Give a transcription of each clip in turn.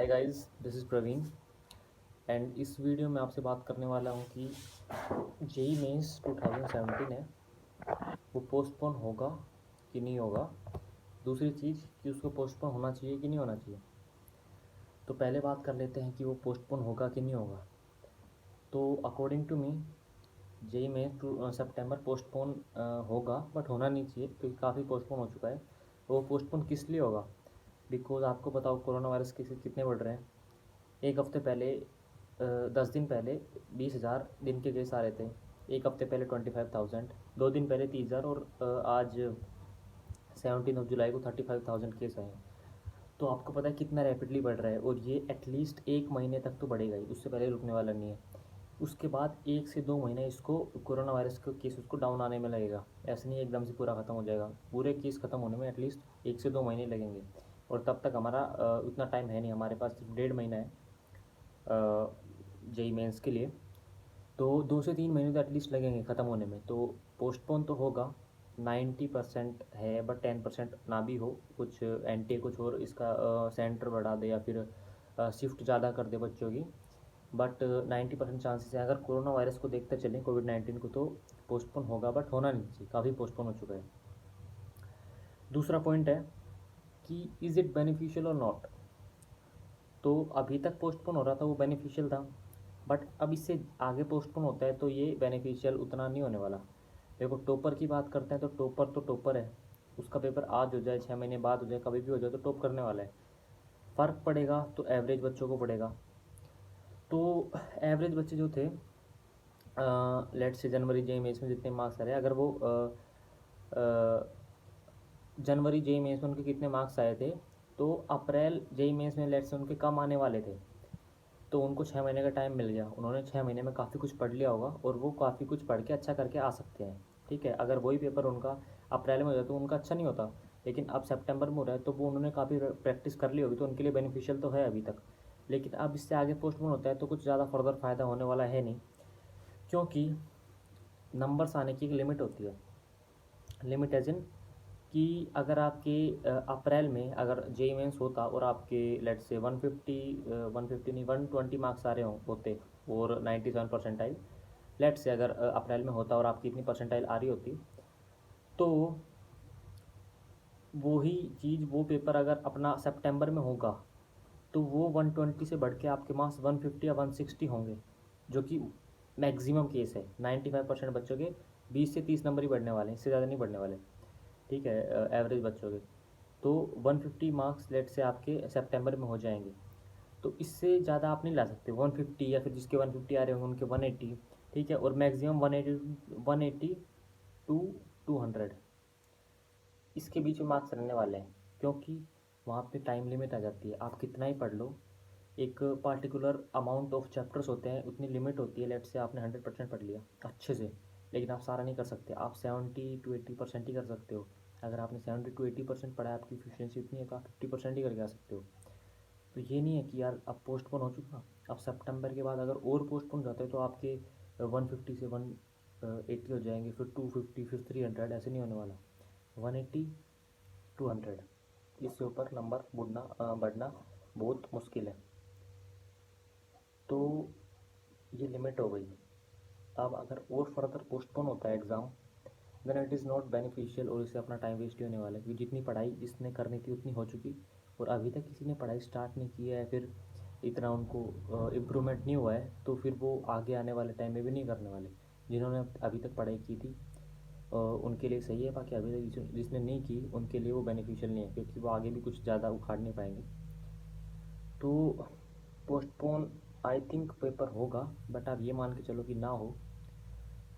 Hi guys, this is Praveen and इस video में आपसे बात करने वाला हूँ कि जेई मेंस 2017 है वो पोस्टपोन होगा कि नहीं होगा। दूसरी चीज़ कि उसको पोस्टपोन होना चाहिए कि नहीं होना चाहिए। तो पहले बात कर लेते हैं कि वो पोस्टपोन होगा कि नहीं होगा। तो according to me JEE Mains to सितंबर पोस्टपोन होगा, बट होना नहीं चाहिए क्योंकि काफ़ी पोस्टपोन हो चुका है। वो पोस्टपोन किस लिए होगा? बिकॉज आपको बताओ कोरोना वायरस केसेस कितने बढ़ रहे हैं। एक हफ़्ते पहले 10 दिन पहले 20,000 दिन के केस आ रहे थे। एक हफ़्ते पहले 25,000, 2 दिन पहले 30,000 और आज 17 जुलाई को 35,000 केस आए हैं। तो आपको पता है कितना रैपिडली बढ़ रहा है और ये एटलीस्ट 1 महीने तक तो बढ़ेगा ही, उससे पहले रुकने वाला नहीं है। उसके बाद 1 से 2 महीने इसको कोरोना वायरस के केसेस को डाउन आने में लगेगा। ऐसे नहीं एकदम से पूरा ख़त्म हो जाएगा, पूरे केस ख़त्म होने में एटलीस्ट 1 से 2 महीने लगेंगे। और तब तक हमारा उतना टाइम है नहीं, हमारे पास सिर्फ 1.5 महीना है जेई मेंस के लिए। तो 2 से 3 महीने तो एटलीस्ट लगेंगे ख़त्म होने में। तो पोस्टपोन तो होगा, 90% है, बट 10% ना भी हो। कुछ एनटीए कुछ और इसका सेंटर बढ़ा दे या फिर शिफ्ट ज़्यादा कर दे बच्चों की, बट 90% चांसेस है। अगर कोरोना वायरस को देखते चलें, कोविड-19 को, तो पोस्टपोन होगा, बट होना नहीं चाहिए, काफ़ी पोस्टपोन हो चुका है। दूसरा पॉइंट है कि इज़ इट बेनिफिशियल और नॉट। तो अभी तक पोस्टपोन हो रहा था वो बेनिफिशियल था, बट अब इससे आगे पोस्टपोन होता है तो ये बेनिफिशियल उतना नहीं होने वाला। देखो, टॉपर की बात करते हैं तो टॉपर है। उसका पेपर आज हो जाए, 6 महीने बाद हो जाए, कभी भी हो जाए, तो टॉप करने वाला है। फ़र्क पड़ेगा तो एवरेज बच्चों को पड़ेगा। तो एवरेज बच्चे जो थे, let's say January JEE mains में जितने मार्क्स आ रहे हैं, अगर वो जनवरी जेई मेंस में उनके कितने मार्क्स आए थे, तो अप्रैल जेई मेंस में लेट्स से उनके कम आने वाले थे, तो उनको 6 महीने का टाइम मिल गया। उन्होंने 6 महीने में काफ़ी कुछ पढ़ लिया होगा और वो काफ़ी कुछ पढ़ के अच्छा करके आ सकते हैं। ठीक है, अगर वही पेपर उनका अप्रैल में हो जाता तो उनका अच्छा नहीं होता, लेकिन अब सितंबर में हो रहा है तो वो उन्होंने काफ़ी प्रैक्टिस कर ली होगी, तो उनके लिए बेनिफिशियल तो है अभी तक। लेकिन अब इससे आगे पोस्टपोन होता है तो कुछ ज़्यादा फर्दर फ़ायदा होने वाला है नहीं, क्योंकि नंबर्स आने की एक लिमिट होती है। लिमिट एज इन कि अगर आपके अप्रैल में अगर जेई मेंस होता और आपके लेट्स से 150 नहीं 120 मार्क्स आ रहे होते और 97 परसेंटाइल, लेट्स से अगर अप्रैल में होता और आपकी इतनी परसेंटाइल आ रही होती, तो वही चीज़ वो पेपर अगर अपना सितंबर में होगा तो वो 120 से बढ़ के आपके मार्क्स 150 या 160 होंगे, जो कि मैक्सिमम केस है। 95% बच्चों के 20 से 30 नंबर ही बढ़ने वाले हैं, इससे ज़्यादा नहीं बढ़ने वाले। ठीक है, एवरेज बच्चों के। तो 150 मार्क्स लेट से आपके सितंबर में हो जाएंगे, तो इससे ज़्यादा आप नहीं ला सकते। 150 या फिर जिसके 150 आ रहे होंगे उनके 180। ठीक है, और मैक्सिमम 180 टू 200, इसके बीच में मार्क्स रहने वाले हैं, क्योंकि वहाँ पे टाइम लिमिट आ जाती है। आप कितना ही पढ़ लो, एक पार्टिकुलर अमाउंट ऑफ चैप्टर्स होते हैं, उतनी लिमिट होती है। लेट से आपने 100% पढ़ लिया अच्छे से, लेकिन आप सारा नहीं कर सकते। आप 70 to 80% ही कर सकते हो। अगर आपने 70 to 80% पढ़ा है, आपकी एफिशिएंसी उतनी है तो आप 50% ही करके आ सकते हो। तो ये नहीं है कि यार अब पोस्टपोन हो चुका, अब सितंबर के बाद अगर और पोस्टपोन जाते हैं तो आपके 150 से 180 हो जाएंगे, फिर 250, फिर 300, ऐसे नहीं होने वाला। 180, 200, इससे ऊपर नंबर बढ़ना बहुत मुश्किल है। तो ये लिमिट हो गई। अब अगर और फर्दर पोस्टपोन होता है exam, then it is not beneficial और इससे अपना टाइम वेस्ट ही होने वाला है, क्योंकि जितनी पढ़ाई जिसने करनी थी उतनी हो चुकी, और अभी तक किसी ने पढ़ाई स्टार्ट नहीं की है, फिर इतना उनको इम्प्रूवमेंट नहीं हुआ है, तो फिर वो आगे आने वाले टाइम में भी नहीं करने वाले। जिन्होंने अभी तक पढ़ाई की थी उनके लिए सही है, बाकी अभी तक जिसने नहीं की उनके लिए वो बेनिफिशियल नहीं है, क्योंकि वो आगे भी कुछ ज़्यादा उखाड़ नहीं पाएंगे। तो पोस्टपोन आई थिंक पेपर होगा, बट आप ये मान के चलो कि ना हो,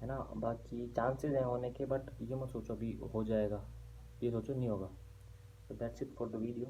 है ना। बाकी चांसेस हैं होने के, बट ये मत सोचो अभी हो जाएगा, ये सोचो नहीं होगा। So that's it for the video.